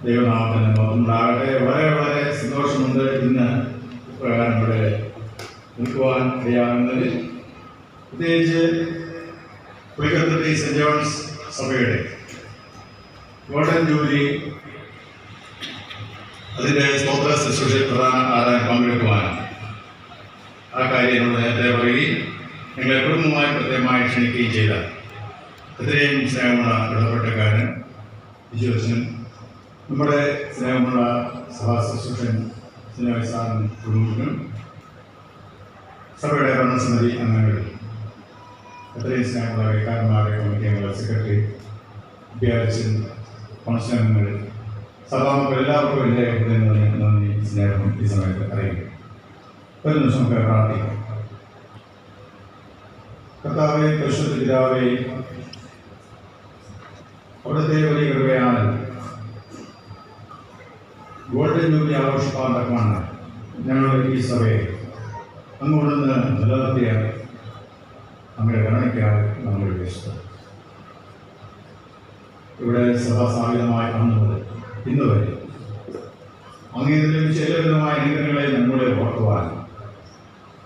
ദൈവനാമത്തിന് ഉണ്ടാകട്ടെ. വളരെ വളരെ സന്തോഷമുണ്ട് ഇന്ന് ഇവിടെ നിൽക്കുവാൻ കഴിയാവുന്നതിൽ. പ്രത്യേകിച്ച് പുലിക്കത്തട്ടി സെൻറ് ജോൺസ് സഭയുടെ ഗോൾഡൻ ജൂബിലി അതിൻ്റെ സ്തോത്ര ശുശ്രൂഷയിൽ പ്രധാന ആരാധന പങ്കെടുക്കുവാൻ ആ കാര്യം എന്നോട് നേരത്തെ പറയുകയും നിങ്ങളെ കുടുംബമായി പ്രത്യേകമായി ക്ഷണിക്കുകയും ചെയ്ത എത്രയും സ്നേഹമുള്ള ഇടപെട്ടക്കാരൻ വിജുവച്ചനും നമ്മുടെ സ്നേഹമുള്ള സഭാ ശുശ്രൂഷൻ സാറിനും കുടുംബത്തിനും സഭയുടെ ഭരണസമിതി അംഗങ്ങൾ, എത്രയും സ്നേഹമുള്ള വൈകാരന്മാരെ, കമ്മിറ്റി അംഗങ്ങൾ, സെക്രട്ടറി, വിദ്യാർത്ഥി, കൗൺസിൽ അംഗങ്ങൾ, സഭാമക്കൾ എല്ലാവർക്കും എൻ്റെ നന്ദി സ്നേഹം ഈ സമയത്ത് അറിയിക്കും. ഒരു നിമിഷം നമുക്ക് പ്രാർത്ഥിക്കാം. കർത്താവേ, പരിശുദ്ധ പിതാവേ, അവിടുത്തെ വലിയ കൃപയാണ് ഗോൾഡൻ ജൂബിലി ആഘോഷിക്കാൻ തക്കമാണ് ഞങ്ങളുടെ ഈ സഭയെ അങ്ങോട്ടൊന്ന് നിലനിർത്തിയ നമ്മുടെ ഗണനയ്ക്കാണ് നമ്മൾ ഉദ്ദേശിച്ചത്. ഇവിടെ സഭാസാഹിതമായി വന്നത് ഇന്ന് വരെ അങ്ങനെ ലഭിച്ച എല്ലാവിധമായ അനുഗ്രഹങ്ങളെ നമ്മളെ ഓർക്കുവാനും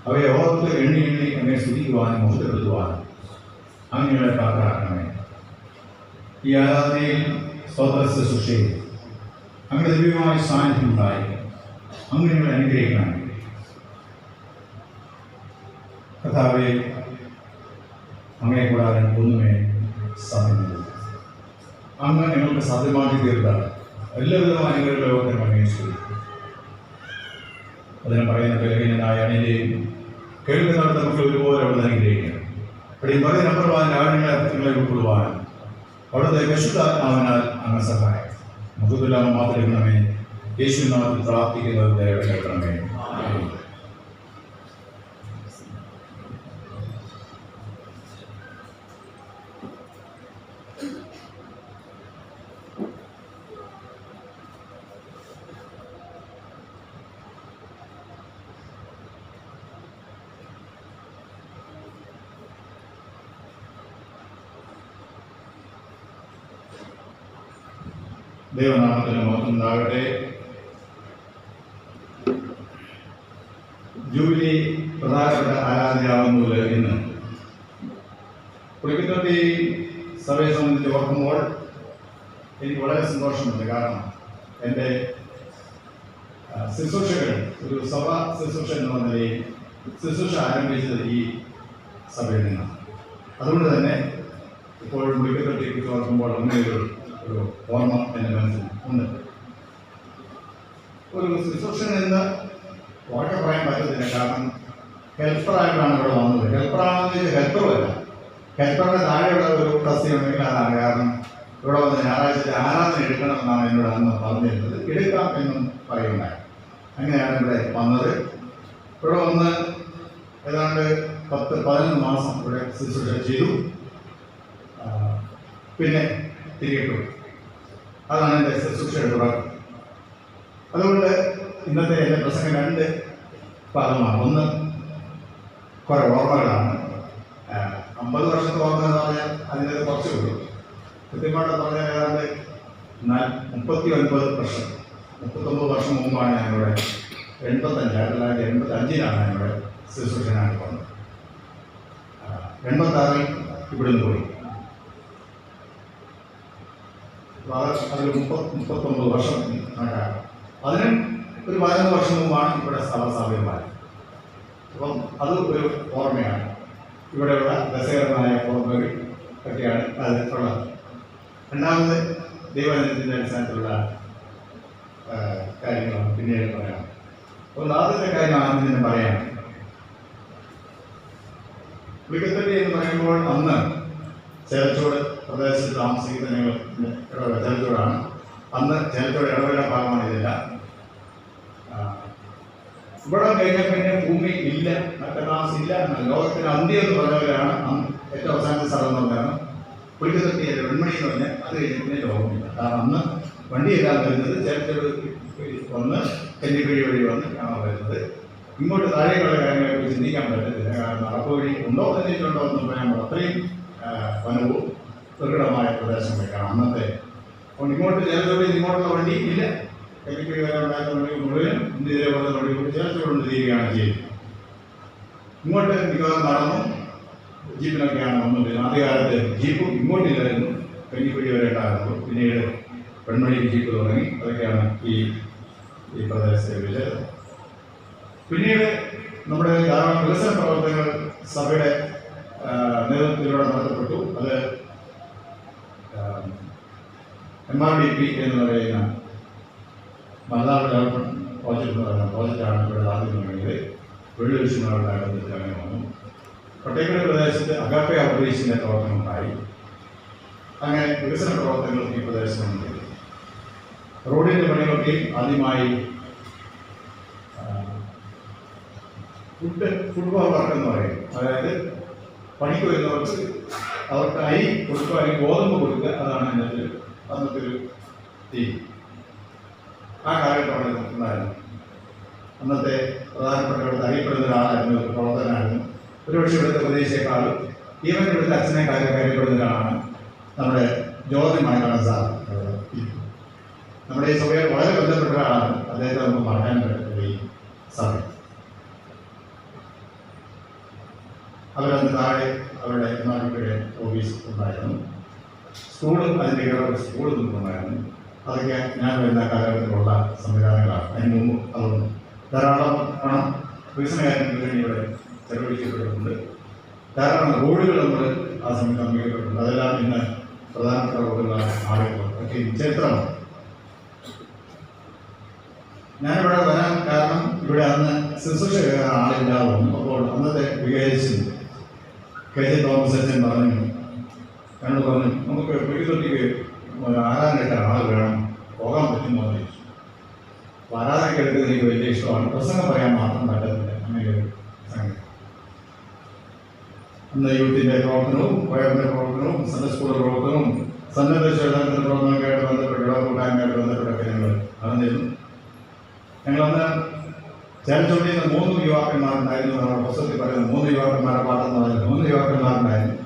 അവയെ ഓർത്ത് എണ്ണി അങ്ങനെ സ്തുതിക്കുവാനും മുഖപ്പെടുത്തുവാനും അങ്ങനെയുള്ള പ്രാർത്ഥനമേ. ഈ ആരാധനയിൽ സ്തോത്ര ശുശ്രൂഷയിൽ അങ്ങനെ ദിവ്യമായ സാന്നിധ്യം ഉണ്ടായി അങ്ങനെയുള്ള അനുഗ്രഹിക്കണം. കർത്താവേ, അങ്ങനെ കൂടാതെ ഒന്നുമേ സാധ്യമല്ല. അങ്ങ് ഞങ്ങൾക്ക് സാധ്യമാക്കി തീർത്താൽ എല്ലാവിധമായ അനുഗ്രഹങ്ങളെ അന്വേഷിച്ചു. അതിനെ പറയുന്ന ബലഹീനനായ അണിയിലെയും കേൾക്കുന്നവർ നമുക്ക് ഒരുപോലെ അവിടെ അനുഗ്രഹിക്കണം. അവിടെ ഈ പറയുന്നപ്പുറവാൻ ആഴങ്ങളെ അർത്ഥങ്ങളെ ഉൾക്കൊള്ളുവാനും അവിടുത്തെ പരിശുദ്ധാത്മാവിനാൽ അങ്ങ് സഹായം മുഖത്തുലാമ മാത്രമേ യേശുനാഥിൽ പ്രാർത്ഥിക്കുന്നത് ദയവ് കേൾക്കണമേ. ദൈവനാമത്തിന് മഹത്വമുണ്ടാകട്ടെ. ജൂബിലി പ്രധാനപ്പെട്ട ആരാധനയാവുന്നത് ഇന്ന് പുലിക്കത്തട്ടി സഭയെ സംബന്ധിച്ച് ഓർക്കുമ്പോൾ എനിക്ക് വളരെ സന്തോഷമുണ്ട്. കാരണം എൻ്റെ ശുശ്രൂഷകൾ ഒരു സഭ ശുശ്രൂഷ എന്ന നിലയിൽ ശുശ്രൂഷ ആരംഭിച്ചത് ഈ സഭയിൽ നിന്നാണ്. അതുകൊണ്ട് തന്നെ ഇപ്പോഴും പുലിക്കത്തട്ടിക്ക് ഓർക്കുമ്പോൾ അങ്ങനെ ഒരു ഓർമ്മ എൻ്റെ മനസ്സിൽ ഉണ്ട്. ഒരു ശുശ്രൂഷൻ എന്ന് ഉറക്കെ പറയാൻ പറ്റത്തില്ല. കാരണം ഹെൽപ്പറായിട്ടാണ് ഇവിടെ വന്നത്. ഹെൽപ്പറാണെന്ന് വെച്ചാൽ ഹെൽപ്പറുമല്ല, ഹെൽപ്പറുടെ താഴെയുള്ള ഒരു പ്രസ്തി ഉണ്ടെങ്കിൽ അതാണ്. കാരണം ഇവിടെ വന്ന് ഞായറാഴ്ച ആരാധന എടുക്കണമെന്നാണ് എന്നോട് അന്ന് പറഞ്ഞിരുന്നത്. എടുക്കാം എന്നും പറയുണ്ടായി. അങ്ങനെയാണ് ഇവിടെ വന്നത്. ഇവിടെ വന്ന് ഏതാണ്ട് 10-11 മാസം ഇവിടെ ശുശ്രൂഷ ചെയ്തു. പിന്നെ തിരികെ പോയി. അതാണ് എൻ്റെ ശുശ്രൂഷയുടെ തുടക്കം. അതുകൊണ്ട് ഇന്നത്തെ എൻ്റെ പ്രസംഗം 2 ഭാഗമാണ്. ഒന്ന് കുറേ ഓർമ്മകളാണ്. 50 വർഷത്തെ ഓർമ്മ എന്ന് പറഞ്ഞാൽ അതിൻ്റെ കുറച്ചേ ഉള്ളൂ. കൃത്യമായിട്ട് പറഞ്ഞാൽ ഏതാണ്ട് 39 വർഷം 39 വർഷം മുമ്പാണ് ഞാനിവിടെ 1985 ഞാനിവിടെ ശുശ്രൂഷനാണ് വന്നത്. 86 ഇവിടുന്ന് പോയി. അതിൽ 39 വർഷം കണക്കാണ്. അതിനും ഒരു 11 വർഷം മുമ്പാണ് ഇവിടെ സഭസാധ്യമായി. അപ്പം അത് ഒരു ഓർമ്മയാണ്. ഇവിടെയുള്ള രസകരമായ ഓർമ്മകൾ ഒക്കെയാണ് അതിലുള്ളത്. രണ്ടാമത് ദൈവജനത്തിൻ്റെ അടിസ്ഥാനത്തിലുള്ള കാര്യങ്ങളാണ് പിന്നീട് പറയാം. അപ്പോൾ ആദ്യത്തെ കാര്യം ആദ്യം പറയാം. പുലിക്കത്തട്ടി എന്ന് പറയുമ്പോൾ അന്ന് ചേലച്ചോട് പ്രദേശത്ത് താമസിക്കുന്ന ഞങ്ങൾ ചേലച്ചോടാണ്. അന്ന് ചേലച്ചോട് ഇടവേള ഭാഗമാണ് ഇതെല്ലാം. ഇവിടെ കഴിഞ്ഞാൽ പിന്നെ ഭൂമി ഇല്ല, താമസില്ല. ലോകത്തിന് അന്ത്യം എന്ന് പറഞ്ഞവരാണ് ഏറ്റവും അവസാനത്തെ സ്ഥലം എന്ന് പറഞ്ഞാണ് പുലിക്കത്തട്ടി വെൺമണി എന്ന് പറഞ്ഞാൽ. അത് കഴിഞ്ഞാൽ പിന്നെ ലോകമില്ല. കാരണം അന്ന് വണ്ടിയെല്ലാം വരുന്നത് ചേലച്ചോട് വന്ന് കഞ്ഞിക്കുഴി വഴി വന്ന് കാണാൻ വരുന്നത്. ഇങ്ങോട്ട് താഴേക്കുള്ള കാര്യങ്ങളെക്കുറിച്ച് ചിന്തിക്കാൻ പറ്റത്തില്ല. കാരണം നടപ്പ് വഴി ഉണ്ടോ തന്നിട്ടുണ്ടോ എന്ന് പറയാൻ അത്രയും വനവും ദുർഘടമായ പ്രദേശങ്ങളൊക്കെയാണ് അന്നത്തെ അപ്പോൾ ഇങ്ങോട്ട് ചേർത്തോടെ ഇങ്ങോട്ടുള്ള വണ്ടി ഇല്ല. കല്ലിക്കുഴി വരെ ഉണ്ടായിരുന്ന വണ്ടി മുഴുവൻ ഇതേപോലെ വണ്ടി കൂടി ചേർത്തോണ്ട് തീരുകയാണ് ചെയ്യുന്നത്. ഇങ്ങോട്ട് മിക്കവാറും നടന്നു ജീപ്പിനൊക്കെയാണ് വന്നത്. ആദ്യകാലത്ത് ജീപ്പും ഇങ്ങോട്ടില്ലായിരുന്നു, കല്ലിക്കുഴി വരെ ഉണ്ടായിരുന്നു. പിന്നീട് പെൺമണി ജീപ്പ് തുടങ്ങി. അതൊക്കെയാണ് ഈ പ്രദേശത്തെ വിജയം. പിന്നീട് നമ്മുടെ ധാരാളം വികസന പ്രവർത്തനങ്ങൾ സഭയുടെ നേതൃത്വത്തിലൂടെ നടത്തപ്പെട്ടു. അത് MRDP എന്ന് പറയുന്ന മലനാട് ഡെവലപ്മെന്റ് പ്രോജക്റ്റ് എന്ന് പറയുന്ന പ്രോജക്റ്റാണ് ഇവിടെ ആദ്യം തുടങ്ങിയത്. വെള്ളിവിശുമാരുടെ അടുത്ത് അങ്ങനെ വന്നു. പട്ടേക്കര പ്രദേശത്ത് അഗാപ്പെ ഔട്ട്റീച്ചിൻ്റെ പ്രവർത്തനം ഉണ്ടായി. അങ്ങനെ വികസന പ്രവർത്തനങ്ങൾ ഈ പ്രദേശത്തുണ്ട്. റോഡിൻ്റെ പണികളൊക്കെ ആദ്യമായി ഫുട്ബോൾ വർക്ക് എന്ന് പറയും. അതായത് പണിക്ക് വരുന്നവർക്ക് അവർക്ക് അരി കൊടുക്കുക അല്ലെങ്കിൽ ഗോതമ്പ് കൊടുക്കുക, അതാണ് അന്നത്തെ ഒരു രീതി. ആ കാലഘട്ടമാണ് ഉണ്ടായിരുന്നു. അന്നത്തെ പ്രധാനപ്പെട്ട ഇവിടുത്തെ അറിയപ്പെടുന്ന ഒരാളായിരുന്നു, ഒരു പ്രവർത്തനായിരുന്നു. ഒരുപക്ഷെ ഇവിടുത്തെ പ്രദേശത്തെക്കാളും ഈവൻ ഇവിടുത്തെ അച്ഛനെക്കാളൊക്കെ അറിയപ്പെടുന്ന ഒരാളാണ് നമ്മുടെ ജോർജ് മാണിക്കണ്ണൻ സാർ. നമ്മുടെ ഈ സഭയിൽ വളരെ ബന്ധപ്പെട്ട ഒരാളാണ്. അദ്ദേഹത്തെ നമുക്ക് മറക്കാൻ പറ്റില്ല ഈ സമയം. അവരന്ന് താഴെ അവരുടെ MRDPയുടെ ഓഫീസ് ഉണ്ടായിരുന്നു. സ്കൂളും അതിൻ്റെ സ്കൂളും ഉണ്ടായിരുന്നു. അതൊക്കെ ഞാൻ വരുന്ന കാലഘട്ടത്തിലുള്ള സംവിധാനങ്ങളാണ്. അതിന് മുമ്പ് അതൊന്നും ധാരാളം പണം വികസന കാര്യങ്ങൾക്ക് വേണ്ടി ഇവിടെ ചെലവഴിക്കപ്പെട്ടിട്ടുണ്ട്. ധാരാളം റോഡുകൾ നമ്മൾ ആ സമയത്ത് നിർമ്മിക്കപ്പെട്ടിട്ടുണ്ട്. അതെല്ലാം ഇന്ന് പ്രധാനപ്പെട്ട റോഡുകളാണ്. ആളുകൾ ഒക്കെ ചരിത്രമാണ്. ഞാനിവിടെ വരാൻ കാരണം ഇവിടെ അന്ന് ശുശ്രൂഷ ആളില്ലാവും. അപ്പോൾ അന്നത്തെ വികാരിച്ചു KJ തോമസ് അച്ഛൻ പറഞ്ഞു, എന്നോട് പറഞ്ഞു, നമുക്ക് പുലിത്തൊട്ടിക്ക് ആരാധനയ്ക്ക് ആൾ വേണം, പോകാൻ പറ്റുമോ എന്ന് ചോദിച്ചു. അപ്പോൾ ആരാധനയ്ക്ക് എടുക്കുന്നത് എനിക്ക് വലിയ ഇഷ്ടമാണ്. പ്രസംഗം പറയാൻ മാത്രം പറ്റത്തില്ല. അങ്ങനെ ഒരു സംഗതി. അന്ന് യൂത്തിൻ്റെ പ്രവർത്തനവും വയറിൻ്റെ പ്രവർത്തനവും സൺഡേ സ്കൂളിലെ പ്രവർത്തനവും സന്നദ്ധ ചേതനത്തിൻ്റെ പ്രവർത്തനവുമായിട്ട് ബന്ധപ്പെട്ട് കൂട്ടായ്മയായിട്ട് ബന്ധപ്പെട്ടൊക്കെ ഞങ്ങൾ നടന്നിരുന്നു. ഞങ്ങളന്ന് ചേർച്ചോട്ടിൽ നിന്ന് 3 യുവാക്കന്മാരുണ്ടായിരുന്നു. നമ്മുടെ പുസ്തകത്തിൽ പറയുന്നത് 3 യുവാക്കന്മാരുടെ പാട്ടെന്ന് പറയുന്നത് 3 യുവാക്കന്മാരുണ്ടായിരുന്നു.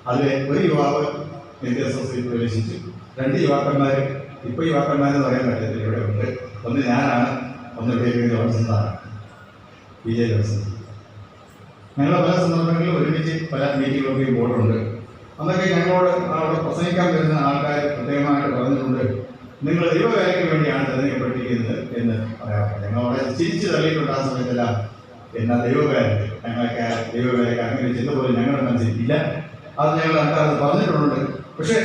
അതിലെ ഒരു യുവാവ് NDSSൽ പ്രവേശിച്ചു. 2 യുവാക്കന്മാർ ഇപ്പോൾ യുവാക്കന്മാരെന്ന് പറയാൻ പറ്റത്തില്ല, ഇവിടെ ഉണ്ട്. ഒന്ന് ഞാനാണ്, ഒന്ന് ജോൺസൺസാണ്, PJ ജോൺസൺ. ഞങ്ങൾ പല സന്ദർഭങ്ങളിലും ഒരുമിച്ച് പല മീറ്റിങ്ങുകളൊക്കെ പോയിട്ടുണ്ട്. അന്നൊക്കെ ഞങ്ങളോട് അവിടെ പ്രസംഗിക്കാൻ വരുന്ന ആൾക്കാർ പ്രത്യേകമായിട്ട് പറഞ്ഞിട്ടുണ്ട്, നിങ്ങൾ ദൈവകാര്യത്തിന് വേണ്ടിയാണ് തെരഞ്ഞെടുക്കപ്പെട്ടിരിക്കുന്നത് എന്ന് പറയാറുണ്ട്. ഞങ്ങൾ അവിടെ ചിരിച്ചു തള്ളിയിട്ടുണ്ട്. ആ സമയത്തെല്ലാം എന്നാ ദൈവകാര്യത്തിൽ ഞങ്ങൾക്ക് ദൈവകാര്യക്ക് അങ്ങനെ ചെന്നപോലും ഞങ്ങളുടെ മനസ്സിലില്ല. അത് ഞങ്ങൾ അത് പറഞ്ഞിട്ടുണ്ട്. പക്ഷേ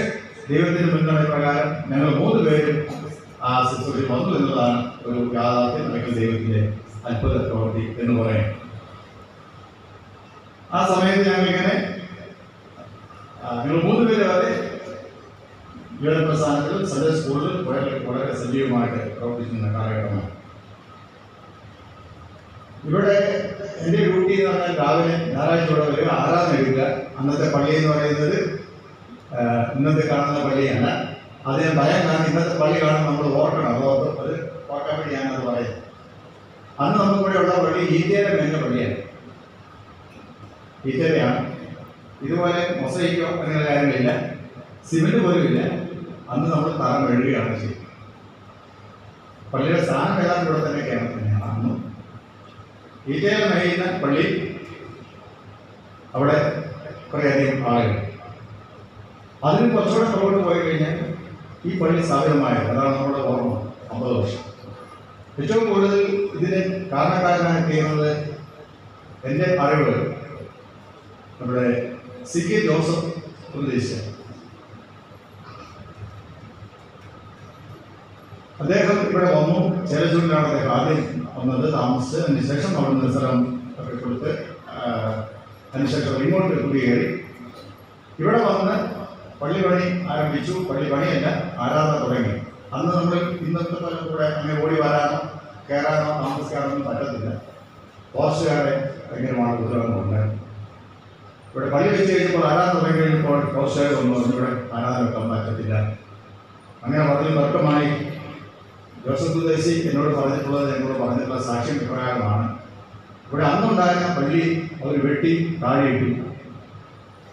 ദൈവത്തിൻ്റെ മുൻഗണന പ്രകാരം ഞങ്ങൾ 3 പേരും ആ ശുശ്രൂഷയിൽ വന്നു എന്നതാണ് ഒരു യാഥാർത്ഥ്യം, അല്ലെങ്കിൽ ദൈവത്തിൻ്റെ അത്ഭുത പ്രവൃത്തി എന്ന് പറയാം. ആ സമയത്ത് ഞങ്ങളിങ്ങനെ ഞങ്ങൾ 3 പേര് വരെ യുവജന പ്രസ്ഥാനത്തിലും സൺഡേ സ്കൂളിലും വളരെ സജീവമായിട്ട് പ്രവർത്തിക്കുന്ന കാലഘട്ടമാണ്. ഇവിടെ എൻ്റെ ഡ്യൂട്ടി എന്ന് പറഞ്ഞാൽ രാവിലെ ഞായറാഴ്ചയോടെ വരിക, ആരാധന എടുക്കുക. അന്നത്തെ പള്ളി എന്ന് പറയുന്നത് ഇന്നത്തെ കാണുന്ന പള്ളിയല്ല. അത് ഞാൻ പറയാൻ കാരണം ഇന്നത്തെ പള്ളി കാണുമ്പോൾ നമ്മൾ ഓർക്കണം. അത് ഓർക്കാൻ വേണ്ടി ഞാനത് പറയുന്നത്. അന്ന് നമുക്കിവിടെയുള്ള പള്ളി ഈറ്റയുടെ മേഞ്ഞ പള്ളിയാണ്. ഈറ്റയാണ്. ഇതുപോലെ മൊസൈക്കോ അങ്ങനെ കാര്യങ്ങളില്ല, സിമെന്റ് പോലും ഇല്ല. അന്ന് നമ്മൾ തറ മെഴുകുകയാണ് ചെയ്യുന്നത്. പള്ളിയുടെ സ്ഥാനം ഏതാണ്ട് ഇവിടെ തന്നെയൊക്കെയാണ് അന്നും. ഈറ്റയിൽ നയിക്കുന്ന പള്ളി, അവിടെ കുറേയധികം ആളുകൾ. അതിന് കുറച്ചുകൂടെ പുറകോട്ട് പോയി കഴിഞ്ഞാൽ ഈ പള്ളി സ്ഥാപിതമായത്, അതാണ് നമ്മുടെ ഓർമ്മ. 50 വർഷം. ഏറ്റവും കൂടുതൽ ഇതിന് കാരണക്കാരനായി ചെയ്യുന്നത് എൻ്റെ അറിവ് നമ്മുടെ CK ജോസഫ് ഉപദേശിച്ച അദ്ദേഹം ഇവിടെ വന്നു. ചേലച്ചൂരിലാണ് അദ്ദേഹം ആദ്യം വന്നത്, താമസിച്ച്. അതിനുശേഷം അവിടെ സ്ഥലം ഒക്കെ കൊടുത്ത് അതിനുശേഷം ഇങ്ങോട്ട് കുടിയേറി ഇവിടെ വന്ന് പള്ളി പണി ആരംഭിച്ചു. പള്ളി പണിയല്ല, ആരാധന തുടങ്ങി. അന്ന് നമ്മൾ ഇന്നത്തെ പോലെ കൂടെ അങ്ങനെ ഓടി വരാനോ കയറാനോ താമസിക്കാനൊന്നും പറ്റത്തില്ല. പോസ്റ്റുകാരെ ഭയങ്കരമാണ് ഉത്തരവുണ്ട്. ഇവിടെ പള്ളി വെച്ച് കഴിഞ്ഞപ്പോൾ ആരാധന തുടങ്ങി കഴിഞ്ഞപ്പോൾ പോസ്റ്റുകാർ വന്നു, ഇവിടെ ആരാധന വെക്കാൻ പറ്റത്തില്ല. അങ്ങനെ പറഞ്ഞ് തർക്കമായി. ജോസഫ് ഉദ്ദേശി എന്നോട് പറഞ്ഞിട്ടുള്ളത്, എന്നോട് പറഞ്ഞിട്ടുള്ള സാക്ഷ്യം പ്രകാരമാണ്. ഇവിടെ അന്നുണ്ടായിരുന്ന പള്ളി അവർ വെട്ടി താഴെയിട്ടു.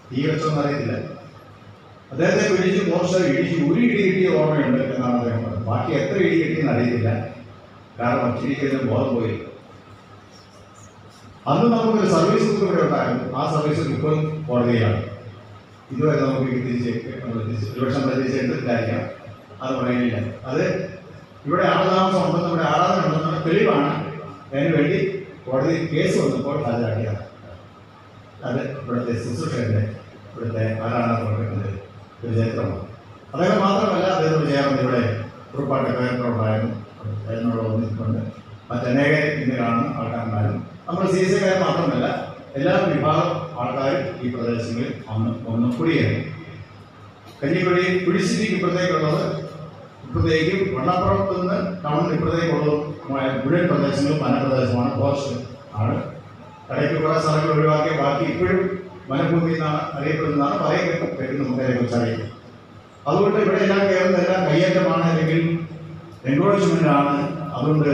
തീ വെച്ചോന്ന് അറിയത്തില്ല. അദ്ദേഹത്തെ പിടിച്ച് പോർഷ ഇടിച്ച് ഒരു ഇടി കിട്ടിയ ഓർമ്മയുണ്ട് എന്നാണ് അദ്ദേഹം പറഞ്ഞത്. ബാക്കി എത്ര ഇടി കിട്ടിയെന്ന് അറിയത്തില്ല, കാരണം ഒറ്റയിരിക്കുന്ന ബോധം പോയി. അന്ന് നമുക്കൊരു സർവീസ് ബുക്ക് ഇവിടെ ഉണ്ടായിരുന്നു. ആ സർവീസ് ബുക്ക് കോടതിയിലാണ്. ഇതുവരെ നമുക്ക് ഒരുപക്ഷം പ്രതീക്ഷിച്ചിട്ടില്ലായിരിക്കാം, അത് പറയുന്നില്ല. അത് ഇവിടെ ആളതാമസം ഉണ്ടെന്ന്, ഇവിടെ ആരാധന ഉണ്ടെന്നുള്ള തെളിവാണ്. അതിനു വേണ്ടി കോടതി കേസ് വന്നപ്പോൾ ഹാജരാക്കിയത്. അത് ഇവിടുത്തെ ശുശ്രൂഷകരുടെ ഇവിടുത്തെ ആരാധന പ്രവർത്തിക്കുന്നത് ഒരു ചരിത്രമാണ്. അദ്ദേഹം മാത്രമല്ല, അദ്ദേഹത്തോട് ചേർന്ന് ഇവിടെ ഉറപ്പാട്ട് കയറിട്ടുണ്ടായിരുന്നു. അതിനോട് ഒന്നിട്ടുണ്ട് മറ്റനേക ഇന്ന് കാണുന്ന ആൾക്കാരുണ്ടായിരുന്നു. നമ്മൾ CSIക്കാർ മാത്രമല്ല, എല്ലാ വിഭാഗം ആൾക്കാരും ഈ പ്രദേശങ്ങളിൽ ഒന്ന് കുടിയേറി. കഞ്ഞിക്കുഴി കുടിശ്ശേരിക്ക് ഇപ്പുറത്തേക്കുള്ളത്, ഇപ്പുറത്തേക്കും വണ്ണപ്പുറത്ത് നിന്ന് ടൗണിന് ഇപ്പുറത്തേക്കുള്ളതും മുഴുവൻ പ്രദേശങ്ങളും വനപ്രദേശമാണ്, ഫോറസ്റ്റ് ആണ്. ഇടയ്ക്ക് കുറേ സ്ഥലങ്ങൾ ഒഴിവാക്കിയ ബാക്കി ഇപ്പോഴും വനഭൂമി എന്നാണ് അറിയപ്പെടുന്നതാണ് പറയുന്നത്. നമുക്ക് അതിനെക്കുറിച്ച് അറിയാം. അതുകൊണ്ട് ഇവിടെ എല്ലാം കയറുന്നതെല്ലാം കയ്യേറ്റമാണ്, അല്ലെങ്കിൽ എൻക്രോച്ച്മെന്റ് ആണ്. അതുകൊണ്ട്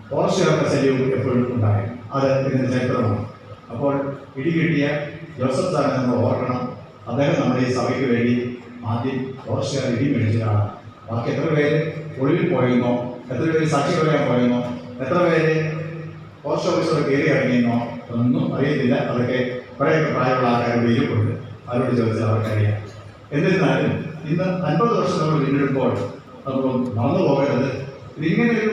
ഫോറസ്റ്റുകാരുടെ ശല്യവും എപ്പോഴും ഉണ്ടായി. അത് ഇതിന്റെ ചരിത്രമാണ്. അപ്പോൾ ഇടികിട്ടിയ ജോസഫ് സാറിനെ നമ്മൾ ഓർക്കണം. അദ്ദേഹം നമ്മുടെ ഈ സഭയ്ക്ക് വേണ്ടി ആദ്യം ഫോറസ്റ്റുകാർ ഇടി മേടിച്ചതാണ്. ബാക്കി എത്ര പേര് ഒളിവിൽ പോയെന്നോ, എത്ര പേര് സാക്ഷി പറയാൻ പോയെന്നോ, എത്ര പേര് പോസ്റ്റ് ഓഫീസർ കയറി ഇറങ്ങിയെന്നോ ഒന്നും അറിയത്തില്ല. അതൊക്കെ കുറേയൊക്കെ പ്രായമുള്ള ആൾക്കാരുടെ ഇരിപ്പുണ്ട്, അവരോട് ചോദിച്ചാൽ അവർക്കറിയാം. എന്നിരുന്നാലും ഇന്ന് 50 വർഷം നമ്മൾ പിന്നിടുമ്പോൾ നമ്മൾ മറന്നു പോകരുത്. ഇതിങ്ങനെയൊരു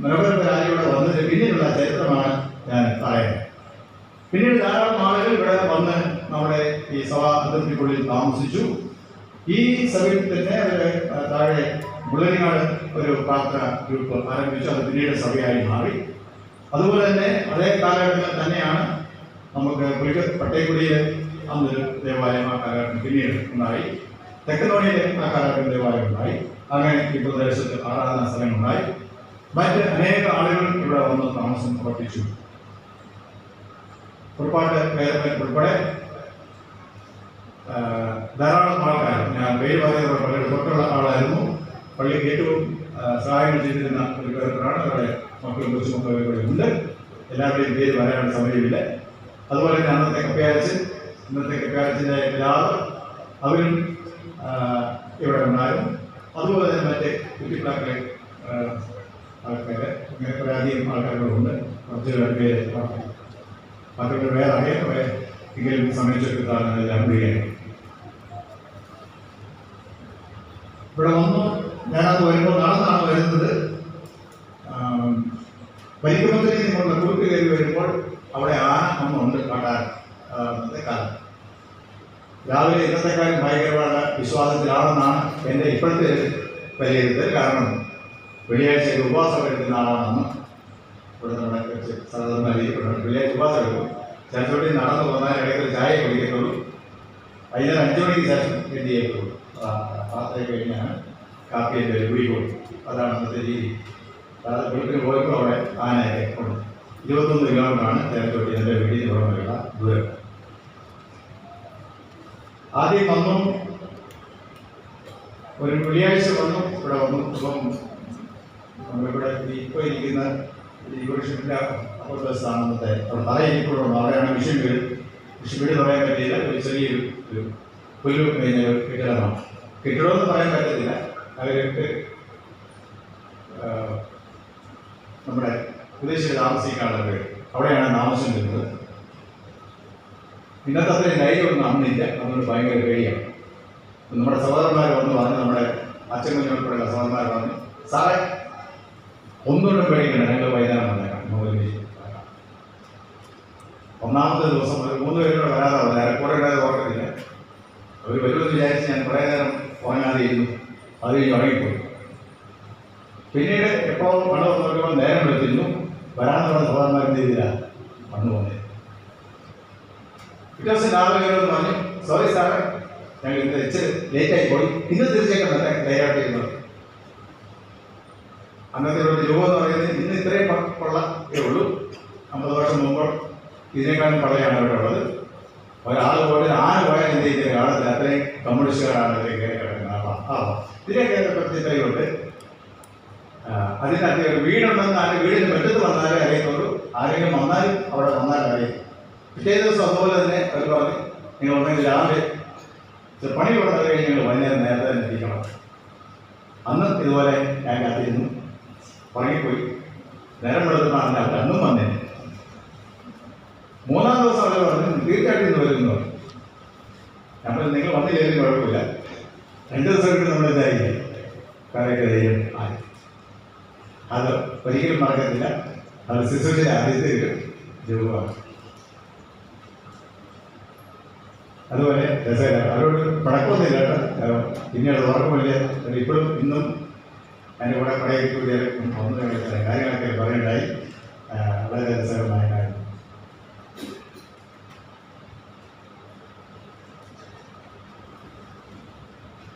മനോഹര രാജ്യവിടെ വന്നതിന് പിന്നിലുള്ള ചരിത്രമാണ് ഞാൻ പറയുന്നത്. പിന്നീട് ധാരാളം ആളുകൾ ഇവിടെ വന്ന് നമ്മുടെ ഈ സഭാ അതിർത്തിക്കുള്ളിൽ താമസിച്ചു. ഈ സഭയിൽ തന്നെ താഴെ മുള്ളരിങ്ങാട് ഒരു പ്രാർത്ഥന ഗ്രൂപ്പ് ആരംഭിച്ചു. അത് പിന്നീട് സഭയായി മാറി. അതുപോലെ തന്നെ അതേ കാലഘട്ടത്തിൽ തന്നെയാണ് നമുക്ക് പട്ടേക്കുടിയിൽ അന്നൊരു ദേവാലയം ആ കാലഘട്ടം പിന്നീട് ഉണ്ടായി. തെക്കനോണിയിൽ ആ കാലഘട്ടം ദേവാലയം ഉണ്ടായി. അങ്ങനെ ഈ പ്രദേശത്ത് ആരാധനാ സ്ഥലങ്ങളുണ്ടായി. മറ്റ് അനേക ആളുകൾ ഇവിടെ വന്ന് താമസം ഉറപ്പിച്ചു. ഉൾപ്പാട്ട് വേദന ഉൾപ്പെടെ ധാരാളം ആൾക്കാർ, ഞാൻ പേര് പറയുന്നത് പള്ളിയുടെ തൊട്ടുള്ള ആളായിരുന്നു. പള്ളിക്ക് ഏറ്റവും സഹായം ചെയ്തിരുന്ന ഒരു പേർക്കാണ്. അവരുടെ മക്കളും കൊച്ചുമക്കളും ഇവിടെ ഉണ്ട്. എല്ലാവരുടെയും പേര് വരാനുള്ള സമയമില്ല. അതുപോലെ തന്നെ അന്നത്തെ കപ്പയാച്ചൻ, ഇന്നത്തെ കപ്പയാച്ചൻ്റെ പിതാവ്, അവരും ഇവിടെ ഉണ്ടായിരുന്നു. അതുപോലെ തന്നെ മറ്റ് കുട്ടികളൊക്കെ ആൾക്കാര്, ഇങ്ങനെ കുറേ അധികം ആൾക്കാരുകളുണ്ട്. കുറച്ച് പേര് മറ്റുള്ള വേറെ അറിയാൻ എങ്കിലും സമയത്തെടുത്താണ് എല്ലാം വിളിക്കുന്നത്. ഇവിടെ വന്നു. ഞാനത് വരുമ്പോൾ നടന്നാണ് വരുന്നത്. പരിക്രമത്തിൽ നിന്നുള്ള കുറുക്ക് കയറി വരുമ്പോൾ അവിടെ ആന ഒന്നുണ്ട് കാട്ടാൻ. അന്നത്തെ കാലം രാവിലെ ഇന്നത്തെക്കാലം ഭയങ്കരമായ വിശ്വാസത്തിലാണെന്നാണ് എൻ്റെ ഇപ്പോഴത്തെ വിലയിരുത്തൽ. കാരണം വെള്ളിയാഴ്ച ഉപവാസം എടുക്കുന്ന ആളാണെന്ന് ഇവിടെ നമ്മുടെ സാധാരണ അറിയപ്പെടുന്നത്. വെള്ളിയാഴ്ച ഉപവാസം എടുക്കും. ചർച്ചോട്ടി നടന്നു പോകാൻ ഇടയ്ക്ക് ചായ കുടിക്കത്തുള്ളൂ. വൈകുന്നേരം 5 മണിക്ക് ശേഷം എന്ത് ചെയ്യത്തുള്ളൂ. പ്രാർത്ഥന കഴിഞ്ഞാണ് കാപ്പിയുടെ കുടിക്കൊള്ളു. അതാണ് അന്നത്തെ രീതി. വീട്ടിൽ പോയപ്പോൾ അവിടെ ആനയൊക്കെ ഉണ്ട്. 21 കിലോമീറ്ററാണ് ചർച്ചോട്ടി എൻ്റെ വീടിന് പുറമെയുള്ള ദൂരം. ആദ്യം വന്നു, ഒരു വെള്ളിയാഴ്ച വന്നു, ഇവിടെ വന്നു. ഇപ്പം നമ്മളിവിടെ ഇപ്പോൾ ഇരിക്കുന്ന ഡിവോഷൻ്റെ അപ്പുറത്തെ സ്ഥാനത്തെ അവിടെ തറയിരിക്കുള്ളൂ. അവിടെയാണ് മിഷൻ വീട്. മിഷൻ വീട് പറയാൻ പറ്റിയില്ല. ഒരു ചെറിയൊരു പുല്ലു കഴിഞ്ഞ കെട്ടിടമാണ്. കെട്ടിടമെന്ന് പറയാൻ പറ്റത്തില്ല. അവർക്ക് നമ്മുടെ വിദേശത്ത് താമസിക്കാനുള്ള വീട്, അവിടെയാണ് താമസം വരുന്നത്. ഇന്നത്തെ അത്രയും ധൈര്യമൊന്നും അന്നില്ല. നമ്മൾ ഭയങ്കര പേടിയാണ്. നമ്മുടെ സഹോദരന്മാർ വന്ന് പറഞ്ഞ്, നമ്മുടെ അച്ഛൻ കുഞ്ഞുൾപ്പെടെയുള്ള സഹോദരന്മാർ പറഞ്ഞ്, സാറേ ഒന്നുകൊണ്ടും പേടിക്കണം, ഞങ്ങൾ വൈകുന്നേരം വന്നേക്കാം. ഒന്നാമത്തെ ദിവസം ഒരു 3 പേരോട് വരാതെ വന്നത്. അരക്കൂടെ ഉണ്ടായത് ഓർക്കത്തില്ല. അവർ വരുമെന്ന് വിചാരിച്ച് ഞാൻ കുറേ നേരം ഉറങ്ങാതെ ഇരുന്നു. അത് കഴിഞ്ഞ് ഉറങ്ങിപ്പോയി. പിന്നീട് എപ്പോൾ കണ്ടു നോക്കുമ്പോൾ നേരം വെച്ചിരുന്നു. വരാമെന്ന് പറഞ്ഞ സഹോദരന്മാർ എന്ത് ചെയ്തില്ല, വന്നു പോന്നേ. പിറ്റേ ദിവസം രാവിലെ വരുമെന്ന് പറഞ്ഞു, സോറി സാറേ, ഞങ്ങൾ ഇന്ന് ഇച്ചിരി ലേറ്റായി പോയി, ഇന്ന് തിരിച്ചേക്കാം ധൈര്യമായിട്ടിരുന്നത്. അന്നത്തെ ഒരു രൂപ എന്ന് പറയുന്നത് ഇന്ന് ഇത്രയും പള്ളേ ഉള്ളൂ. 50 വർഷം മുമ്പ് ഇതിനേക്കാളും പള്ളയാണ് അവിടെ ഉള്ളത്. ഒരാൾ പോയിട്ട് ആന പോയാൽ എന്ത് ചെയ്തില്ല, കാണത്തില്ല. അത്രയും കമ്മ്യൂണിസ്റ്റുകാരാണ് ഇതിലേക്ക് കയറി കിടക്കുന്നത്. ഇതിലേക്ക് പ്രത്യേകതയുണ്ട്. അതിനകത്ത് ഒരു വീടുണ്ടെന്ന് ആരും വീടിന് മുറ്റത്ത് വന്നാലേ അറിയത്തുള്ളൂ. ആരെങ്കിലും വന്നാലും അവിടെ വന്നാലും അറിയും. പിറ്റേ ദിവസം അതുപോലെ തന്നെ അവർ പറഞ്ഞു, നിങ്ങൾ ഒന്നെങ്കിൽ രാവിലെ പക്ഷെ പണി കൊടുത്തത് കഴിഞ്ഞ് ഞങ്ങൾ വൈകുന്നേരം നേരത്തെ തന്നെ എത്തിക്കണം. അന്ന് ഇതുപോലെ ഞാൻ കാത്തിരുന്നു, ഉറങ്ങിപ്പോയി. നേരം വെളുത്തപ്പോഴാണ് അവർ അന്നും വന്നേ. മൂന്നാം ദിവസം അവർ പറഞ്ഞു തീർച്ചയായിട്ടും ഇന്ന് വരുന്നു. നമ്മൾ നിങ്ങൾ വന്നില്ലെങ്കിലും കുഴപ്പമില്ല, 2 ദിവസം കൊണ്ട് നമ്മൾ ഇതായില്ലേ കറയൊക്കെ ധൈര്യം ആയി. അത് ഒരിക്കലും മറക്കത്തില്ല. അത് ശുശ്രൂഷയുടെ ആദ്യത്തെ ഒരു രൂപമാണ്. അതുപോലെ രസകരം, അവരോട് പഴക്കമൊന്നുമില്ല കേട്ടോ. പിന്നീട് ഓർമ്മയില്ല, ഇപ്പോഴും ഇന്നും എൻ്റെ കൂടെ പഴയ കാര്യങ്ങളൊക്കെ പറയുണ്ടായി. വളരെ രസകരമായ കാര്യം.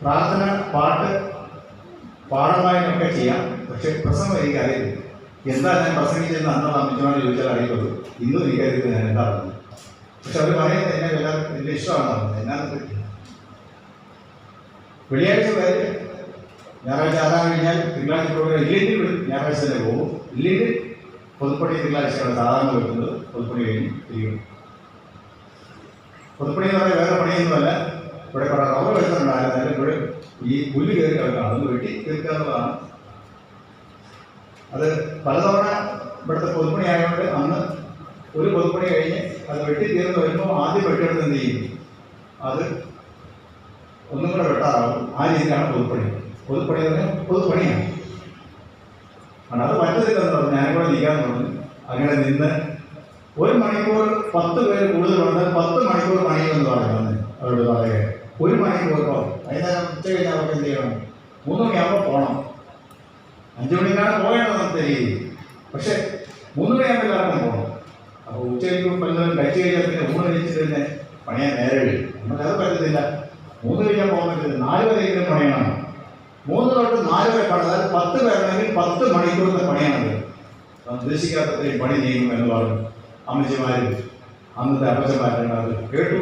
പ്രാർത്ഥന, പാട്ട്, പാഠമായൊക്കെ ചെയ്യാം. പക്ഷെ പ്രസംഗം എനിക്കറിയില്ല. എന്താ ഞാൻ പ്രസംഗിച്ചെന്ന് അന്നുള്ള അമ്മച്ചോട് ചോദിച്ചാൽ അറിയുള്ളൂ. ഇന്നും എനിക്കറിയത്തില്ല ഞാൻ എന്താ പറഞ്ഞത്. പക്ഷെ അവർ പറയുന്നത് എന്നെ വലിയ ഇഷ്ടമാണ് പറഞ്ഞത്. എന്നാന്ന് പറ്റി വെള്ളിയാഴ്ച വരെ ഞായറാഴ്ച ആകാൻ കഴിഞ്ഞാൽ തിങ്കളാഴ്ച പ്രോഗ്രാം ഇല്ലെങ്കിൽ ഞായറാഴ്ച തന്നെ പോകും. ഇല്ലെങ്കിൽ പൊതുപ്പണി തിങ്കളാഴ്ചയാണ് സാധാരണ വെക്കുന്നത്. പൊതുപ്പണി കഴിഞ്ഞ് തിരികെ. പൊതുപ്പണി എന്ന് പറഞ്ഞാൽ വേറെ പണിയൊന്നുമല്ല. ഇവിടെ കുറേ റബ്ബർ വെച്ചിട്ടുണ്ടായിരുന്നാലും ഇവിടെ ഈ പുല്ല് കയറി കിടക്കണം. അതൊന്ന് വെട്ടി തീർക്കാനുള്ളതാണ്. അത് പലതവണ ഇവിടുത്തെ പൊതുപ്പണി ആയതുകൊണ്ട് അന്ന് ഒരു പൊതുപ്പണി കഴിഞ്ഞ് അത് വെട്ടി തീർന്ന് വരുമ്പോൾ ആദ്യം വെട്ടിയെടുത്ത് എന്ത് ചെയ്യും, അത് ഒന്നും കൂടെ വെട്ടാറാവും. ആ രീതിയിലാണ് പൊതുപ്പണി. പൊതുപ്പണി എന്ന് പറഞ്ഞാൽ പൊതുപ്പണിയാണ്. അത് പറ്റത്തില്ലെന്ന് പറഞ്ഞു. ഞാനും കൂടെ നിൽക്കാമെന്ന് പറഞ്ഞു. അങ്ങനെ നിന്ന് 1 മണിക്കൂർ 10 പേര് കൂടുതൽ വന്നാൽ 10 മണിക്കൂർ പണിയുമെന്ന് പറയുന്നത് അവരോട് പറയുക. 1 മണിക്കൂറിനോ വൈകുന്നേരം ഉച്ച കഴിഞ്ഞാൽ അവർക്ക് എന്ത് ചെയ്യണം, 3 മണിയാകുമ്പോൾ പോകണം. 5 മണിക്കാണ് പോകേണ്ടത് നമുക്ക് രീതി. പക്ഷെ 3 മണിയാകുമ്പോൾ എല്ലാവർക്കും പോകണം. അപ്പോൾ ഉച്ചയ്ക്ക് പലതും കഴിച്ചു കഴിഞ്ഞാൽ പിന്നെ 3 കഴിച്ചിട്ട് തന്നെ പണിയാൻ നേരെ വരും. നമുക്കത് പറ്റത്തില്ല. 3 കഴിഞ്ഞാൽ പോകാൻ പറ്റില്ല. 4 വരെയെങ്കിലും പണിയണം. 3 തൊട്ട് 4 വരെ പണിതാൽ 10 പേരുണ്ടെങ്കിൽ 10 മണിക്കൂറിന്റെ പണിയാണത്. ഉദ്ദേശിക്കാത്തത്രയും പണി ചെയ്യും എന്ന് പറഞ്ഞു അമ്മച്ചിമാരും അന്നത്തെ അപ്പച്ചന്മാരും. അത് കേട്ടു.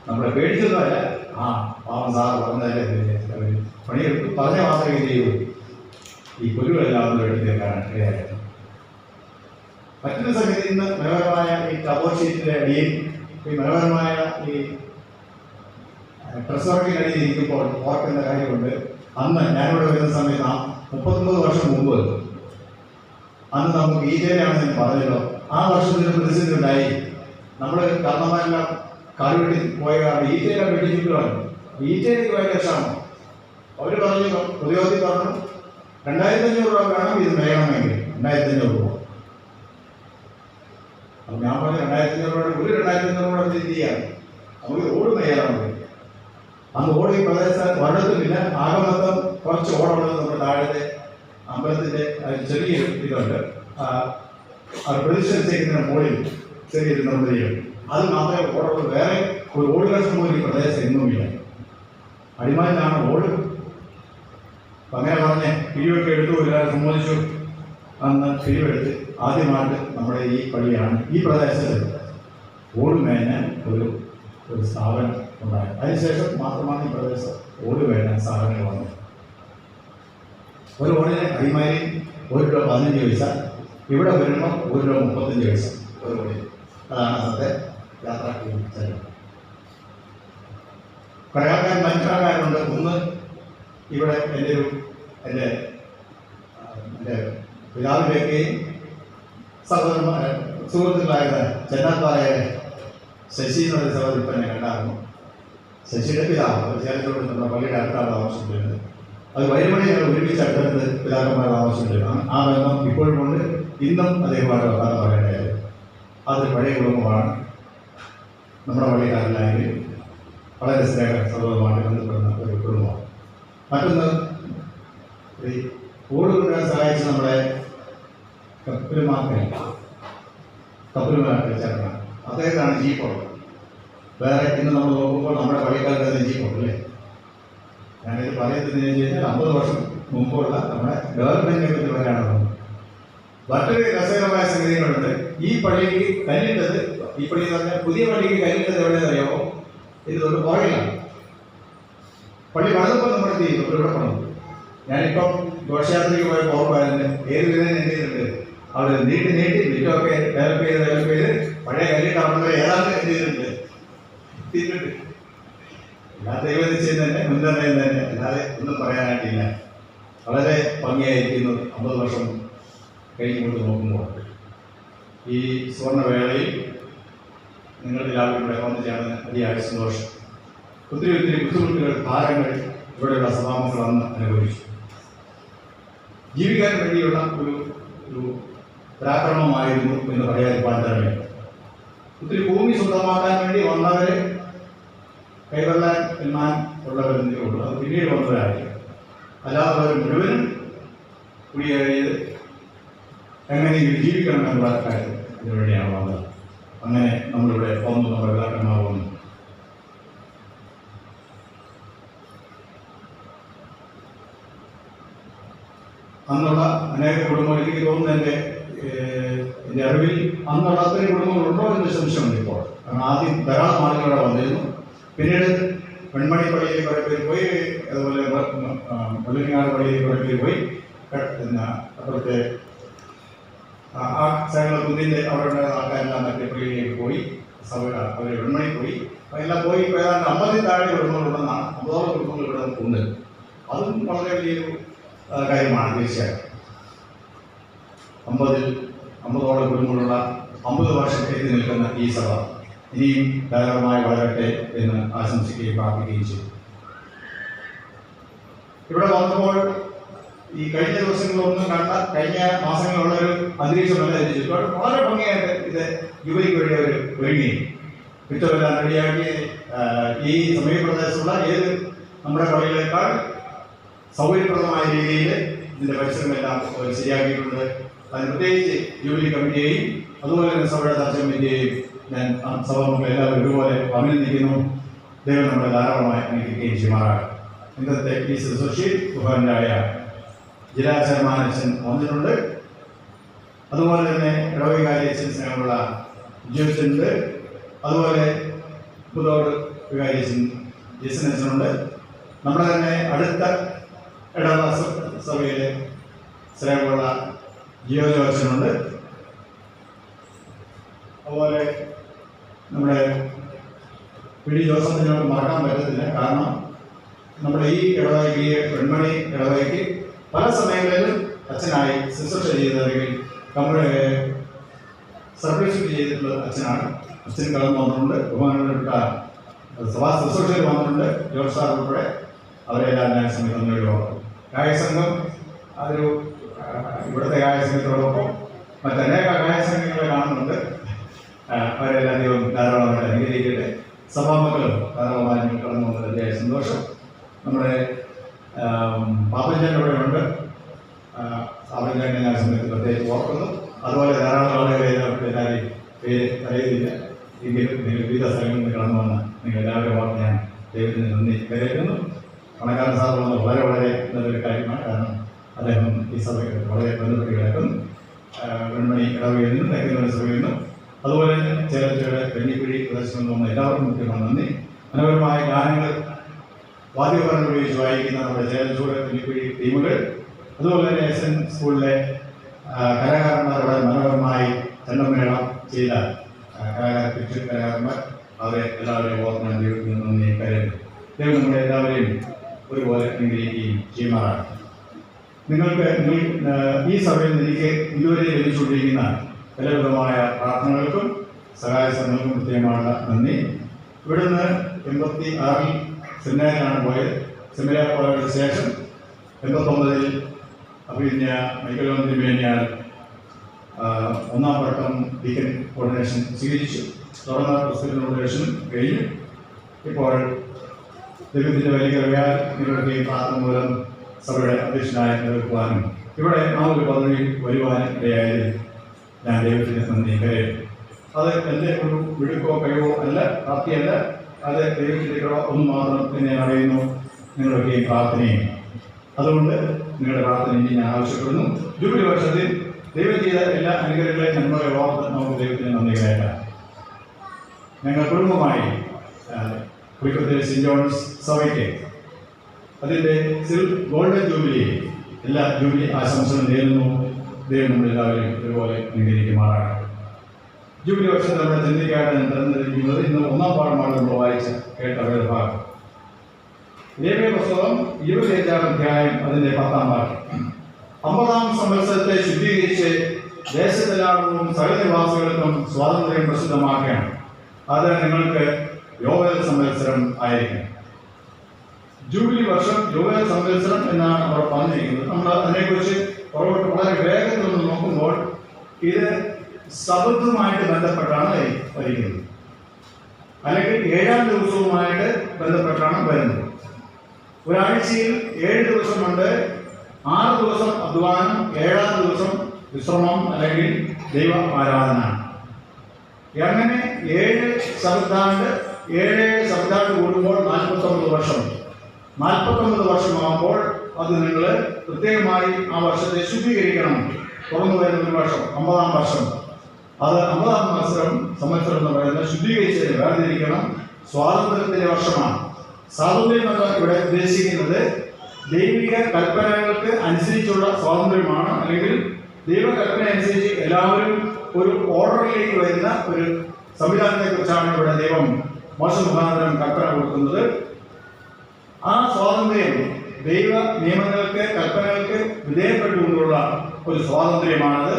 നമ്മളെ പേടിച്ചതല്ല. ആ പാവം സാറ് പറഞ്ഞതല്ലേ പണിയെടുത്തു. പറഞ്ഞ മാത്രമേ എന്ത് ചെയ്യൂ, ഈ പുല്ലുകളെല്ലാം ഒന്ന് എടുത്ത് തീർക്കാനാണ് ഇടയായത്. മറ്റൊരു സമയത്ത് ഇന്ന് മനോഹരമായ ഈ കബോർഡ് ഷീറ്റിന്റെ അടിയിൽ ഈ മനോഹരമായ ഈ ട്രഷറിനടിയിൽ ഇരിക്കുമ്പോൾ ഓർക്കുന്ന കാര്യമുണ്ട്. അന്ന് ഞാനിവിടെ വരുന്ന സമയത്ത് 39 വർഷം മുമ്പ് അന്ന് നമുക്ക് ഈജയിലാണെന്ന് ഞാൻ പറഞ്ഞല്ലോ. ആ വർഷത്തിൽ പ്രതിസന്ധി ഉണ്ടായി. നമ്മൾ കാരണന്മാരെല്ലാം കാലുവെട്ടി പോയ കാരണം ഈജയിലാണ് വെട്ടിച്ചിട്ടുള്ളത്. ഈജയിലേക്ക് ഭയങ്കര ക്ഷാമം. അവർ പറഞ്ഞു, പ്രതിരോധി പറഞ്ഞു 2500 രൂപ വേണം ഇത് വേണമെങ്കിൽ. 2500 രൂപ. അപ്പം ഞാൻ പറഞ്ഞു 2500 രൂപ ഒരു 2500 രൂപ എന്ത് ചെയ്യാം, നമുക്ക് ഓട് മേയാറാണ്. അന്ന് ഓട് ഈ പ്രദേശത്ത് ഒരിടത്തുമില്ല. ആകെ മൊത്തം കുറച്ച് ഓടുള്ളത് നമ്മുടെ താഴത്തെ അമ്പലത്തിൻ്റെ ചെറിയ ഇതുണ്ട്. പ്രതിഷ്ഠിച്ചേക്കുന്നതിന് മുകളിൽ ചെറിയൊരു നിർമ്മിതിയുണ്ട്. അത് മാത്രമേ ഓടുള്ളൂ. വേറെ ഒരു ഓട് കഷ്ണം പോലും ഈ പ്രദേശത്ത് എങ്ങുമില്ല. അടിമാലിലാണ് ഓട്. അങ്ങനെ പറഞ്ഞ് പിരിവൊക്കെ എടുത്തു. എല്ലാവരും സമ്മതിച്ചു. അന്ന് പിരിവെടുത്ത് ആദ്യമായിട്ട് നമ്മുടെ ഈ പള്ളിയാണ് ഈ പ്രദേശത്ത് ഓട് മേഞ്ഞ ഒരു സ്ഥാപനം ഉണ്ടായത്. അതിനുശേഷം മാത്രമാണ് ഈ പ്രദേശത്ത് ഓട് മേഞ്ഞ സ്ഥാപനങ്ങൾ വന്നത്. ഒരു ഓടിന് അടിമാലി 1 രൂപ 15 പൈസ. ഇവിടെ വരുമ്പോൾ 1 രൂപ 35 പൈസ ഒരു ഓടിന്. അതാണ് അന്നത്തെ യാത്രാ ചെലവ്. കുറേ ആൾക്കാർ മനുഷ്യക്കാരുണ്ട്. ഒന്ന് ഇവിടെ എൻ്റെ പിതാവിൻ്റെയൊക്കെയും സുഹൃത്തുക്കളായത് ചെന്നാപ്പാറയെ ശശി എന്നൊരു സഹോദരി ഇപ്പം എന്നെ കണ്ടായിരുന്നു. ശശിയുടെ പിതാവ് ചേർത്തോട് നമ്മുടെ പള്ളിയുടെ അടുത്താണ് താമസിച്ചിട്ടുള്ളത്. അത് വൈകുന്നേരം ഞങ്ങൾ ഒരുമിച്ച് അടുത്തടുത്ത് പിതാക്കന്മാർ താമസിച്ചിട്ടുണ്ട്. ആ ബന്ധം ഇപ്പോഴും കൊണ്ട് ഇന്നും അദ്ദേഹമായിട്ട് വർത്താനം പറയേണ്ടത്. അതൊരു പഴയ കുടുംബമാണ്. നമ്മുടെ പള്ളിക്കാരിലായെങ്കിൽ വളരെ സ്നേഹ സൗഹൃദമായിട്ട് ബന്ധപ്പെടുന്ന ഒരു കുടുംബമാണ്. മറ്റൊന്ന് ഈ ഓട് കൊണ്ടുവരാൻ സഹായിച്ച നമ്മുടെ കപ്പലുമാർക്ക് ചേർക്കണം. അദ്ദേഹത്താണ് ജീപ്പുള്ളത്. വേറെ ഇന്ന് നമ്മൾ നോക്കുമ്പോൾ നമ്മുടെ പള്ളിക്കാരുടെ ജീപ്പുണ്ട് അല്ലേ. ഞാനിത് പറയുന്നതെന്ന് വെച്ച് കഴിഞ്ഞാൽ 50 വർഷം മുമ്പുള്ള നമ്മുടെ ഗവൺമെന്റിനെ പറ്റി പറയാനുള്ളത്. മറ്റൊരു രസകരമായ സംഗതികളുണ്ട്. ഈ പള്ളിക്ക് കല്ലിട്ടത്, ഈ പള്ളി എന്ന് പറഞ്ഞാൽ പുതിയ പള്ളിക്ക് കല്ലിട്ടത് എവിടെയെന്ന് അറിയാമോ? ഇത് തൊട്ട് പുറകിലാണ്. പള്ളി പണിതപ്പോൾ നമ്മുടെ എന്ത് ചെയ്തു, ഇവിടെ പണിതു. ഞാനിപ്പം ഘോഷയാത്രയ്ക്ക് പോയ പോകുമ്പോഴായിരുന്നു ഏത് വിധേന എന്ത് ചെയ്തിട്ടുണ്ട്, അവിടെ നീട്ടി മിറ്റമൊക്കെ ഡെവലപ്പ് ചെയ്ത് പഴയ കല്ലിട്ട് അവിടെ ഏതാണ്ട് എന്ത് ചെയ്തിട്ടുണ്ട്, തിന്നിട്ട് എല്ലാ ദൈവനിശ്ചയം തന്നെ മുൻനിർണയം തന്നെ, അല്ലാതെ ഒന്നും പറയാനായിട്ടില്ല. വളരെ ഭംഗിയായിരിക്കുന്നു 50 വർഷം കഴിഞ്ഞുകൊണ്ട് നോക്കുമ്പോൾ. ഈ സുവർണവേളയിൽ നിങ്ങൾ എല്ലാവരും ഇവിടെ വന്നു ചേർന്ന് അതിയായ സന്തോഷം. ഒത്തിരി ബുദ്ധിമുട്ടുകൾ, ഭാരങ്ങൾ ഇവിടെയുള്ള സഭാംഗങ്ങൾ അന്ന് അനുഭവിച്ചു. ജീവിക്കാൻ വേണ്ടിയുള്ള ഒരു പരാക്രമമായിരുന്നു എന്ന് പറയാൻ പാടില്ല. ഒത്തിരി ഭൂമി സ്വന്തമാക്കാൻ വേണ്ടി വന്നവരെ കൈവെള്ളാൻ എണ്ണാൻ ഉള്ളവരെന്നേ ഉള്ളൂ. അത് പിന്നീട് വന്നവരായി. അല്ലാത്തവർ മുഴുവനും കുടിയേറിയത് എങ്ങനെയെങ്കിലും ജീവിക്കണം എന്നുള്ള കാര്യം ഇതിനുവേണ്ടിയാണ് വന്നത്. അങ്ങനെ നമ്മളിവിടെ വന്നു, നമ്മുടെ പിതാക്കന്മാർ വന്നു. അന്നുള്ള അനേക കുടുംബങ്ങൾ, എനിക്ക് തോന്നുന്നു എൻ്റെ അറിവിൽ അന്നുള്ള അത്രയും കുടുംബങ്ങളുണ്ടോ എന്ന് സംശയമുണ്ട് ഇപ്പോൾ. കാരണം ആദ്യം ധാരാളം ആളുകളെ വന്നിരുന്നു. പിന്നീട് വെൺമണി പള്ളിയിൽ കുറേ പേര് പോയി, അതുപോലെ മുല്ലങ്ങാട് പള്ളിയിൽ കുറേ പേര് പോയി, പിന്നെ അപ്പുറത്തെ ആ സൈഡിലെ കുന്നിൻ്റെ അവരുടെ ആൾക്കാരെല്ലാം മറ്റേ പള്ളിയിലേക്ക് പോയി, അവർ വെൺമണി പോയി. എല്ലാം പോയി ഏതാണ്ട് 50 താഴെ കുടുംബങ്ങളുണ്ടെന്നാണ്, 50 കുടുംബങ്ങൾ ഇവിടെ ഉണ്ട്. അതും വളരെ വലിയൊരു കാര്യമാണ്. തീർച്ചയായും 50ഓളം കുടുംബങ്ങളുള്ള 50 വർഷത്തേക്ക് നിൽക്കുന്ന ഈ സഭ ഇനിയും ധാരാളമായി വളരട്ടെ എന്ന് ആശംസിക്കുകയും പ്രാർത്ഥിക്കുകയും ചെയ്തു. ഇവിടെ വന്നപ്പോൾ ഈ കഴിഞ്ഞ ദിവസങ്ങളൊന്നും കണ്ട, കഴിഞ്ഞ മാസങ്ങളുള്ളൊരു അന്തരീക്ഷമല്ല ചിന്തിച്ചു. വളരെ ഭംഗിയായിട്ട് ഇത് യുവതിക്ക് വേണ്ടി അവർ ഒരുങ്ങി മിറ്റമെല്ലാം റെഡിയാക്കി. ഈ സമീപപ്രദേശത്തുള്ള ഏത് നമ്മുടെ പള്ളികളേക്കാൾ സൗകര്യപ്രദമായ രീതിയിൽ ഇതിൻ്റെ പരിസരമെല്ലാം ശരിയാക്കിയിട്ടുണ്ട്. അതിന് പ്രത്യേകിച്ച് ജൂബിലി കമ്മിറ്റിയെയും അതുപോലെ തന്നെ സഭയുടെ ചർച്ച കമ്മിറ്റിയെയും ഞാൻ സഭാംഗങ്ങൾ എല്ലാവരും ഒരുപോലെ അഭിനന്ദിക്കുന്നു. ദൈവം നമ്മളെ ധാരാളമായി അനുഗ്രഹിക്കുകയും ചെയ്യുമാറാണ്. ഇന്നത്തെ ഈ ശുശ്രൂഷയിൽ ബഹുമാനായ ജില്ലാ ചെയർമാനച്ഛൻ വന്നിട്ടുണ്ട്. അതുപോലെ തന്നെ ഇടവകാര്യച്ഛൻ സ്നേഹമുള്ള ജ്യോതിഷനുണ്ട്. അതുപോലെ പുതോട് വികാരിയച്ഛൻ ജെസിനച്ഛനുണ്ട്. നമ്മുടെ തന്നെ അടുത്ത ഇടവ സഭയിലെ സ്നേഹമുള്ള ജിയോജോച്ചനുണ്ട്. അതുപോലെ നമ്മുടെ പി.ഡി. ജോസഫിനോട് മറക്കാൻ പറ്റത്തില്ല. കാരണം നമ്മുടെ ഈ ഇടവകയ്ക്ക്, ഈ വെൺമണി ഇടവകയ്ക്ക് പല സമയങ്ങളിലും അച്ഛനായി ശുശ്രൂഷ ചെയ്തതെങ്കിൽ നമ്മുടെ സർവീസ് ചെയ്തിട്ടുള്ള അച്ഛനാണ്. അച്ഛൻ കടന്നു വന്നിട്ടുണ്ട്. ബഹുമാനപ്പെട്ട സഭാ ശുശ്രൂഷയിൽ വന്നിട്ടുണ്ട്. ജോർജ് സാർ ഉൾപ്പെടെ അവരെല്ലാം ഞാൻ സമയത്ത് ഗായകസംഘം അതൊരു ഇവിടുത്തെ ഗായകസംഘത്തോടൊപ്പം മറ്റനേക ഗായകസംഘങ്ങളെ കാണുന്നുണ്ട്. അവരെല്ലാം ദൈവം ധാരാളമായിട്ട് അനുഗ്രഹിക്കട്ടെ. സഭാമക്കളും ധാരാളമായി കടന്നു വന്നത് വലിയ സന്തോഷം. നമ്മുടെ പാപ്പഞ്ചൻ ഇവിടെ ഉണ്ട്. പാപ്പഞ്ചനെ ഞാൻ സമയത്ത് പ്രത്യേകിച്ച് ഓർക്കുന്നു. അതുപോലെ ധാരാളം ആളുകളെ എല്ലാവരെയും പേര് അറിയുന്നില്ല. എങ്കിലും നിങ്ങൾ വിവിധ സ്ഥലങ്ങളിൽ നിന്ന് കടന്നു വന്ന നിങ്ങൾ എല്ലാവരും ഓർത്ത് ഞാൻ ദൈവത്തിന് നന്ദി കരയറ്റുന്നു. പണക്കാരൻ സാർ വന്നത് വളരെ വളരെ നല്ലൊരു കാര്യമാണ്. കാരണം അദ്ദേഹം ഈ സഭയ്ക്ക് വളരെ ബന്ധപ്പെട്ട് കിടക്കുന്നു. വെൺമണി ഇടവകയിൽ നിന്നും തെക്കൻ സഭയിൽ നിന്നും അതുപോലെ തന്നെ ചേലച്ചയുടെ വെണ്ണിക്കുഴി പ്രദർശനം വന്ന എല്ലാവർക്കും മുഖ്യമാണ് നന്ദി. മനോഹരമായ ഗാനങ്ങൾ വാദ്യോപകരണം ഉപയോഗിച്ച് വായിക്കുന്ന നമ്മുടെ ചേലച്ചൂട് വെണ്ണിക്കുഴി ടീമുകൾ, അതുപോലെ തന്നെ SN സ്കൂളിലെ കലാകാരന്മാരുടെ മനോഹരമായി ചെണ്ടമേളം ചെയ്ത കലാകാരന്മാർ, അവരെ എല്ലാവരെയും ഓർമ്മ ദൈവത്തിൽ നന്ദി കരുതുന്നു. ദൈവം നമ്മുടെ എല്ലാവരെയും ഒരുപോലെ അനുഗ്രഹിക്കുകയും ചെയ്യുമാറാണ്. നിങ്ങൾക്ക് ഈ സഭയിൽ എനിക്ക് ഇതുവരെ ലഭിച്ചുകൊണ്ടിരിക്കുന്ന എല്ലാവിധമായ പ്രാർത്ഥനകൾക്കും സഹായ ശ്രമങ്ങൾക്കും പ്രത്യേകമായ നന്ദി. ഇവിടുന്ന് 86-ൽ സെമിനാരിലാണ് പോയത്. സെമിനാർ പോയതിനു ശേഷം 89-ൽ അഭിനയ മൈക്കലോൻ തിരുമേനിയാൽ 1ാം വട്ടം ഡീക്കൻ കോർഡിനേഷൻ സ്വീകരിച്ചു. തുടർന്ന് പ്രസിഡന്റ് കോർഡിനേഷൻ കഴിഞ്ഞു. ഇപ്പോൾ ദൈവത്തിൻ്റെ വലിയ കൃപയാൽ നിങ്ങളുടെ പ്രാർത്ഥന മൂലം സഭയുടെ അധ്യക്ഷനായി നിലനിൽക്കുവാനും ഇവിടെ ആ ഒരു പദവിയിൽ വരുവാനും ഇടയായതിൽ ഞാൻ ദൈവത്തിന് നന്ദി കരയും. അത് എൻ്റെ ഒരു മിടുക്കോ കഴിവോ അല്ല, പ്രാപ്തിയല്ല. അത് ദൈവത്തിൻ്റെ കൃപ ഒന്ന് മാത്രം എന്നെ അറിയുന്നു. നിങ്ങളുടെയും പ്രാർത്ഥനയും. അതുകൊണ്ട് നിങ്ങളുടെ പ്രാർത്ഥന ഇനി ഞാൻ ആവശ്യപ്പെടുന്നു. ജൂബിലി വർഷത്തിൽ ദൈവം ചെയ്ത എല്ലാ അനുഗ്രഹങ്ങളെയും നന്മകളെ ഓർത്ത് നമുക്ക് ദൈവത്തിന് നന്ദി കരയറ്റാം. ഞങ്ങൾ കുടുംബമായി പുളിക്കത്തെ സെൻറ് ജോൺസ് സഭയ്ക്ക് അതിൻ്റെ ഗോൾഡൻ ജൂബിലി എല്ലാ ജൂബിലി ആശംസകളും നേരുന്നു. ദൈവം നമ്മളെല്ലാവരെയും ഒരുപോലെ അനുഗ്രഹിക്കുമാറാണ്. ജൂബിലി വർഷം നമ്മുടെ ചിന്തയ്ക്കായിട്ട് ഞാൻ തിരഞ്ഞെടുക്കുന്നത് ഇന്ന് 1ാം പാഠമാണ് നമ്മൾ വായിച്ച കേട്ട വേദഭാഗം. ലേവ്യ പുസ്തകം 25-ാം അധ്യായം അതിന്റെ 10-ാം വാക്യം. 50-ാം സംവത്സരത്തെ ശുദ്ധീകരിച്ച് ദേശത്തെല്ലാവർക്കും സകല നിവാസികൾക്കും സ്വാതന്ത്ര്യം പ്രസിദ്ധമാക്കണം. അത് നിങ്ങൾക്ക് യോവേൽ സംവത്സരം ആയിരിക്കും. ജൂബിലി വർഷം യോവേൽ സംവത്സരം എന്നാണ് അവർ പറഞ്ഞിരിക്കുന്നത്. നമ്മൾ അതിനെക്കുറിച്ച് പുറകോട്ട് വളരെ വേഗത്തിൽ ഒന്ന് നോക്കുമ്പോൾ ഇത് സബത്തുമായിട്ട് ബന്ധപ്പെട്ടാണ് വരിക്കുന്നത്, അല്ലെങ്കിൽ 7-ാം ദിവസവുമായിട്ട് ബന്ധപ്പെട്ടാണ് വരുന്നത്. ഒരാഴ്ചയിൽ 7 ദിവസമുണ്ട്. 6 ദിവസം അധ്വാനം, 7-ാം ദിവസം വിശ്രമം അല്ലെങ്കിൽ ദൈവ ആരാധന. അങ്ങനെ 7 ശബ്ദാണ്ട് കൂടുമ്പോൾ 49 വർഷം. 49 വർഷമാകുമ്പോൾ അത് നിങ്ങൾ പ്രത്യേകമായി ആ വർഷത്തെ ശുദ്ധീകരിക്കണം. തുറന്നു വരുന്ന ഒരു വർഷം 50-ാം വർഷം, അത് 50-ാം സംവത്സരം എന്ന് പറയുന്നത് ശുദ്ധീകരിച്ച് വേർതിരിക്കണം. സ്വാതന്ത്ര്യത്തിന്റെ വർഷമാണ്. സ്വാതന്ത്ര്യം എന്ന് ഇവിടെ ഉദ്ദേശിക്കുന്നത് ദൈവിക കൽപ്പനകൾക്ക് അനുസരിച്ചുള്ള സ്വാതന്ത്ര്യമാണ്. അല്ലെങ്കിൽ ദൈവകൽപ്പന അനുസരിച്ച് എല്ലാവരും ഒരു ഓർഡറിലേക്ക് വരുന്ന ഒരു സംവിധാനത്തെ കുറിച്ചാണ് ഇവിടെ ദൈവം മോശ മുഖാന്തരം കൽപ്പന കൊടുക്കുന്നത്. ആ സ്വാതന്ത്ര്യം ദൈവ നിയമങ്ങൾക്ക് കൽപ്പനകൾക്ക് വിധേയപ്പെട്ടുകൊണ്ടുള്ള ഒരു സ്വാതന്ത്ര്യമാണത്.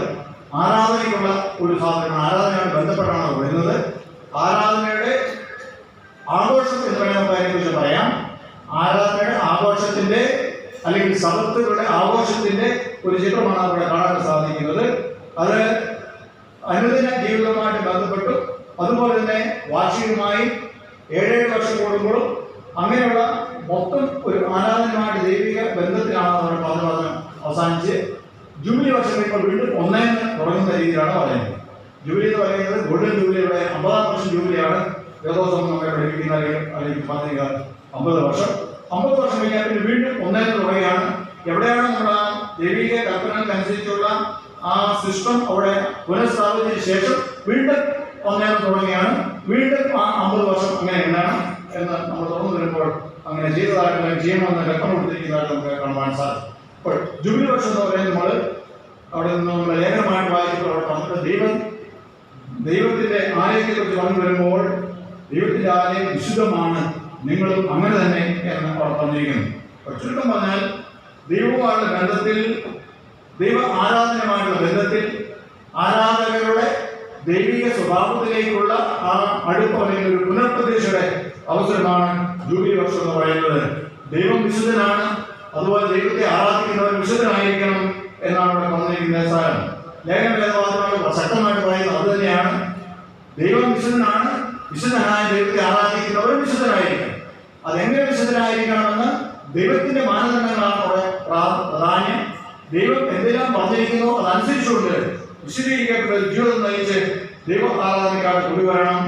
ആരാധനയ്ക്കുള്ള ഒരു സ്വാതന്ത്ര്യമാണ്. ആരാധനയോട് ബന്ധപ്പെട്ടാണ് വരുന്നത്. ആരാധനയുടെ ആഘോഷം എന്ന് പറയുന്ന കാര്യത്തെക്കുറിച്ച് പറയാം. ആരാധനയുടെ ആഘോഷത്തിന്റെ അല്ലെങ്കിൽ സബത്തുകളുടെ ആഘോഷത്തിന്റെ ഒരു ചിത്രമാണ് അവിടെ കാണാൻ സാധിക്കുന്നത്. അത് അനുദിന ജീവിതവുമായിട്ട് ബന്ധപ്പെട്ടു, അതുപോലെ തന്നെ വാർഷികമായി 7 വർഷം കൂടുമ്പോഴും അങ്ങനെയുള്ള മൊത്തം ഒരു ആരാധനയുമായിട്ട് ദൈവിക ബന്ധത്തിലാണ് നമ്മുടെ പാതവാദം അവസാനിച്ച് ജൂബിലി വർഷം കഴിയുമ്പോൾ വീണ്ടും 1 തുടങ്ങുന്ന രീതിയിലാണ് പറയുന്നത്. ജൂബിലി എന്ന് പറയുന്നത് ഗോൾഡൻ ജൂബിലിയുടെ 50-ാം വർഷം ജൂബിലിയാണ്. വേദോസം നമ്മളെ പഠിപ്പിക്കുന്ന അല്ലെങ്കിൽ പറഞ്ഞ 50 വർഷം. 50 വർഷം കഴിഞ്ഞാൽ പിന്നെ വീണ്ടും 1 തുടങ്ങുകയാണ്. എവിടെയാണ് നമ്മുടെ ദൈവിക കൽപ്പനകൾക്കനുസരിച്ചുള്ള ആ സിസ്റ്റം അവിടെ പുനഃസ്ഥാപിച്ചതിന് ശേഷം വീണ്ടും 1 തുടങ്ങുകയാണ്. വീണ്ടും ആ 50 വർഷം അങ്ങനെ എന്താണ് എന്ന് നമ്മൾ തുറന്നു വരുമ്പോൾ അങ്ങനെ ചെയ്തതായിട്ട് ചെയ്യണമെന്ന് കൽപ്പന കൊടുത്തിരിക്കുന്നതായിട്ട് നമുക്ക് കാണുവാൻ സാധിക്കും. അപ്പോൾ ജൂബിലി വർഷം എന്ന് പറയുന്നത് നമ്മൾ അവിടെ നിന്ന് നമ്മുടെ ലേഖനമായിട്ട് വായിച്ചപ്പോൾ അവിടെ പറഞ്ഞിട്ട് ദൈവത്തിന്റെ ആലയത്തെക്കുറിച്ച് പറഞ്ഞു വരുമ്പോൾ ദൈവത്തിന്റെ ആലയം വിശുദ്ധമാണ്, നിങ്ങളും അങ്ങനെ തന്നെ എന്ന് അവിടെ പറഞ്ഞിരിക്കുന്നു. ചുരുക്കം പറഞ്ഞാൽ ദൈവവുമായുള്ള ബന്ധത്തിൽ, ദൈവ ആരാധനയുമായുള്ള ബന്ധത്തിൽ ആരാധകരുടെ ദൈവിക സ്വഭാവത്തിലേക്കുള്ള ആ അടുപ്പം അല്ലെങ്കിൽ ഒരു പുനർപ്രതീക്ഷയുടെ അവസരമാണ് ജൂബിലി വർഷം എന്ന് പറയുന്നത്. ദൈവം വിശുദ്ധനാണ്, അതുപോലെ ദൈവത്തെ ആരാധിക്കുന്നവർ വിശുദ്ധനായിരിക്കണം എന്നാണ് ഇവിടെ പറഞ്ഞിരിക്കുന്ന സാരം. ലേഖന വേദവാദമാണ് ശക്തമായിട്ട് പറയുന്നത് അത് തന്നെയാണ്. ദൈവം വിശുദ്ധനാണ്, വിശുദ്ധനായ ദൈവത്തെ ആരാധിക്കുന്നവർ വിശുദ്ധനായിരിക്കണം. അതെങ്ങനെ വിശുദ്ധനായിരിക്കണമെന്ന് ദൈവത്തിന്റെ മാനദണ്ഡങ്ങളാണ് അവിടെ പ്രാധാന്യം. ദൈവം എന്തെല്ലാം പറഞ്ഞിരിക്കുന്നോ അതനുസരിച്ചുകൊണ്ട് വിശദീകരിക്കപ്പെട്ട ജീവിതം നയിച്ച് ദൈവ ആരാധനക്കാരെ കൊണ്ടുവരണം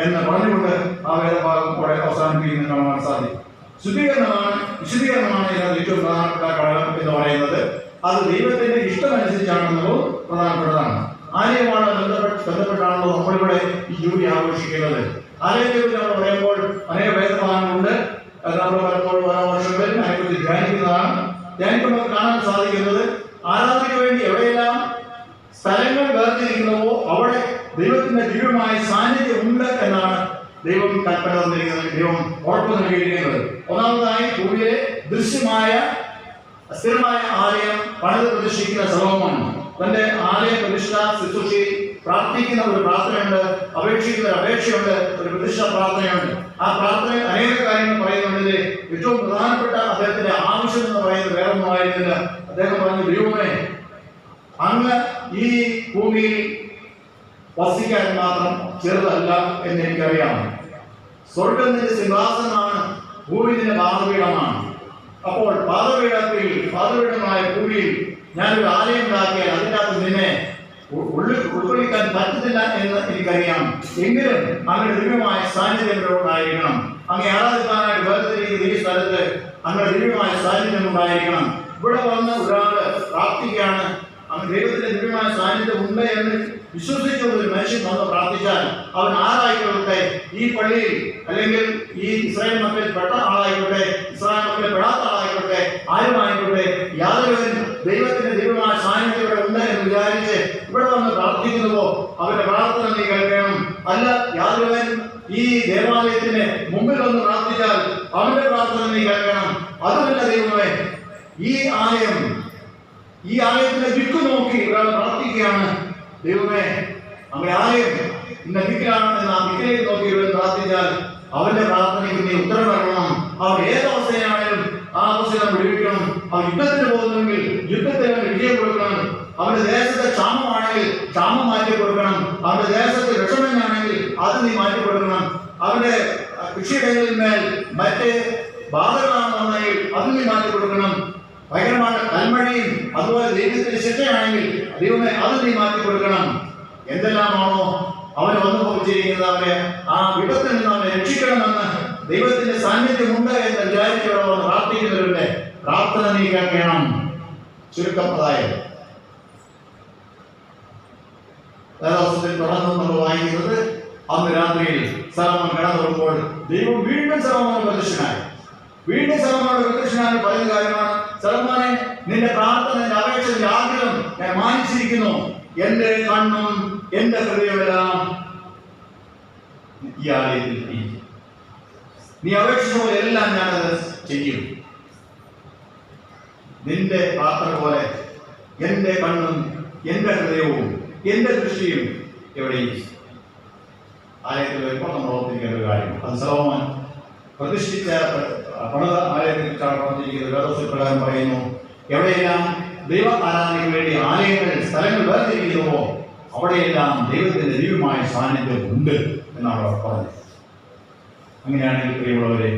എന്ന് പറഞ്ഞുകൊണ്ട് ആ വേദഭാഗം അവിടെ അവസാനിപ്പിക്കുന്നത് കാണാൻ സാധിക്കും. വിശുദ്ധീകരണമാണ് ഇതിനകത്ത് ഏറ്റവും പ്രധാനപ്പെട്ട ഘടകം എന്ന് പറയുന്നത്. അത് ദൈവത്തിന്റെ ഇഷ്ടമനുസരിച്ചാണെന്നുള്ളത് പ്രധാനപ്പെട്ടതാണ്. ആലയമാണ് ബന്ധപ്പെട്ടാണല്ലോ നമ്മളിവിടെ ഈ ജൂബിലി ആഘോഷിക്കുന്നത്. ആലയത്തെക്കുറിച്ച് നമ്മൾ പറയുമ്പോൾ അനേക വേദഭാഗങ്ങളുണ്ട്. നമ്മൾ പലപ്പോഴും ഓരോ വർഷങ്ങളിൽ അതിനെക്കുറിച്ച് ധ്യാനിക്കുന്നതാണ്. ധ്യാനിക്കുമ്പോൾ കാണാൻ സാധിക്കുന്നത് ആരാധനയ്ക്ക് വേണ്ടി എവിടെയെല്ലാം സ്ഥലങ്ങൾ വേർതിരിക്കുന്നവോ അവിടെ ദൈവത്തിന്റെ ദിവ്യമായ സാന്നിധ്യം ഉണ്ട് എന്നാണ് ദൈവം കൽപ്പന തന്നിരിക്കുന്നത്, ദൈവം ഉറപ്പ് നൽകിയിരിക്കുന്നത്. ഒന്നാമതായി ഭൂമിയിലെ ദൃശ്യമായ സ്ഥിരമായ ആലയം പണിത് പ്രതിഷ്ഠിക്കുന്ന സലോമോൻ തന്റെ ആലയ പ്രതിഷ്ഠ ശുശ്രൂഷയിൽ പ്രാർത്ഥിക്കുന്ന ഒരു പ്രാർത്ഥനയുണ്ട്, അപേക്ഷിക്കുന്ന ഒരു അപേക്ഷയുണ്ട്, ഒരു പ്രതിഷ്ഠ പ്രാർത്ഥനയുണ്ട്. ആ പ്രാർത്ഥനയിൽ അനേക കാര്യങ്ങൾ പറയുന്നതിൽ ഏറ്റവും പ്രധാനപ്പെട്ട അദ്ദേഹത്തിന്റെ ആവശ്യം എന്ന് പറയുന്നത് വേറൊന്നുമായിരുന്നില്ല. അദ്ദേഹം പറഞ്ഞു, ദൈവമേ, അങ്ങ് ഈ ഭൂമിയിൽ വസിക്കാൻ മാത്രം ചെറുതല്ല എന്ന് എനിക്കറിയാം. സ്വർഗം നിന്റെ സിംഹാസനമാണ്, ഭൂമി നിന്റെ പാദപീഠമാണ്. അപ്പോൾ പാദപീഠമായ ഭൂമിയിൽ ഞാനൊരു ആലയം ഉണ്ടാക്കിയാൽ അതിൻ്റെ അകത്ത് നിന്നെ ഉൾക്കൊള്ളിക്കാൻ പറ്റത്തില്ല എന്ന് എനിക്കറിയാം. എങ്കിലും അങ്ങനെ ദിവ്യമായ സാന്നിധ്യം ഉണ്ടായിരിക്കണം. അങ്ങ് ആരാധിക്കാനായിട്ട് വേർതിരിക്കുന്ന ഈ സ്ഥലത്ത് അങ്ങനെ ദിവ്യമായ സാന്നിധ്യം ഉണ്ടായിരിക്കണം. ഇവിടെ വന്ന് ഒരാള് പ്രാർത്ഥിക്കുകയാണ്, അവൻ ദൈവത്തിന്റെ ദിവ്യമായ സാന്നിധ്യം ഉണ്ട് എന്ന് വിശ്വസിച്ചുകൊണ്ട് ഒരു മനുഷ്യൻ വന്ന് പ്രാർത്ഥിച്ചാൽ അവൻ ആരായിക്കൊള്ളട്ടെ, ഈ പള്ളിയിൽ അല്ലെങ്കിൽ ഈ ഇസ്രായേൽ മക്കളിൽ പെട്ട ആളായിക്കോട്ടെ, ഇസ്രായേൽ മക്കളിൽ പെടാത്ത ആളായിക്കോട്ടെ, ആരുമായിക്കോട്ടെ, യാതൊരുവൻ ദൈവത്തിന്റെ ദിവ്യമായ സാന്നിധ്യം ഇവിടെ ഉണ്ട് എന്ന് വിചാരിച്ച് ഇവിടെ വന്ന് പ്രാർത്ഥിക്കുന്നുവോ അവന്റെ പ്രാർത്ഥന നീ കേൾക്കണം. അല്ല, യാതൊരുവൻ ഈ ദേവാലയത്തിന് മുമ്പിൽ വന്ന് പ്രാർത്ഥിച്ചാൽ അവന്റെ പ്രാർത്ഥന നീ കേൾക്കണം. അതുമല്ല ദൈവമേ, ഈ ആലയത്തിന്റെ ദിക്ക് നോക്കി ഒരാൾ പ്രാർത്ഥിക്കുകയാണ്. ദൈവമേ, നമ്മുടെ ആലയം ഇന്ന ദിക്കിലാണെന്ന് ആ ദിക്കിലേക്ക് നോക്കി ഇവൻ പ്രാർത്ഥിച്ചാൽ അവന്റെ പ്രാർത്ഥനയ്ക്ക് നീ ഉത്തരം നൽകണം. അവൻ ഏതവസ്ഥയിലാണെങ്കിലും ആ അവസ്ഥയെ വിടുവിക്കണം. അവൻ യുദ്ധത്തിന് പോകുന്നെങ്കിൽ യുദ്ധത്തിൽ അവന് വിജയം കൊടുക്കണം. അവന്റെ ദേശത്തെ ക്ഷാമമാണെങ്കിൽ ക്ഷാമം മാറ്റി കൊടുക്കണം. അവന്റെ ദേശത്ത് വിഷമനാണെങ്കിൽ അത് നീ മാറ്റി കൊടുക്കണം. അവന്റെ കൃഷിയിടങ്ങളിന്മേൽ മറ്റ് ബാധകളാണെന്നുണ്ടെങ്കിൽ അത് നീ മാറ്റി കൊടുക്കണം. ഭയങ്കരമായ കൽമഴയും അതുപോലെ ദൈവത്തിന്റെ ശിക്ഷയാണെങ്കിൽ ദൈവമേ അത് നീ മാറ്റി കൊടുക്കണം. എന്തെല്ലാമാണോ അവന് വന്നു പോയിരിക്കുന്നത് അവരെ ആ വിപത്തിൽ നിന്ന് അവനെ രക്ഷിക്കണമെന്ന് ദൈവത്തിന്റെ സാന്നിധ്യമുണ്ട് എന്ന് വിചാരിച്ചവർ പ്രാർത്ഥിക്കുന്നവരുടെ പ്രാർത്ഥന നീ കേൾക്കണം. ചുരുക്കം അതായത് വേദവസ്തുത്തിൽ തുടർന്ന് നമ്മൾ വായിക്കുന്നത് അന്ന് രാത്രിയിൽ സലോമോൻ കിടന്നുറങ്ങുമ്പോൾ ദൈവം വീണ്ടും സലോമോന് പ്രത്യക്ഷനായി. വീണ്ടും സലോമോനോട് പ്രത്യക്ഷനായി പറയുന്ന കാര്യമാണ്, സലോമോനെ, നിന്റെ പ്രാർത്ഥന, നിന്റെ അപേക്ഷ, നിന്റെ ആഗ്രഹം ഞാൻ മാനിച്ചിരിക്കുന്നു. എന്റെ കണ്ണും എന്റെ ഹൃദയമെല്ലാം ഈ ആലയത്തിൽ നീ അപേക്ഷിച്ച പോലെ എല്ലാം ഞാനത് ചെയ്യും. നിന്റെ പ്രാർത്ഥന പോലെ എന്റെ കണ്ണും എന്റെ ഹൃദയവും എന്റെ ദൃഷ്ടിയും എവിടെയും ആലയത്തിൽ വരുമ്പോൾ നമ്മൾ ഓർത്തിരിക്കേണ്ട ഒരു കാര്യം. അത് സലോമോൻ പ്രതിഷ്ഠിച്ച പണിത ആലയത്തെക്കുറിച്ചാണ് പറഞ്ഞിരിക്കുന്നത്. വേദോക്ത പ്രകാരം പറയുന്നു, എവിടെയെല്ലാം ദൈവ ആരാധനയ്ക്ക് വേണ്ടി ആലയങ്ങൾ, സ്ഥലങ്ങൾ വേർതിരിക്കുന്നുവോ അവിടെയെല്ലാം ദൈവത്തിന്റെ ദിവ്യമായ സാന്നിധ്യം ഉണ്ട് എന്നാണ് അവർ പറഞ്ഞത്. അങ്ങനെയാണെങ്കിൽ പ്രിയമുള്ളവരെ,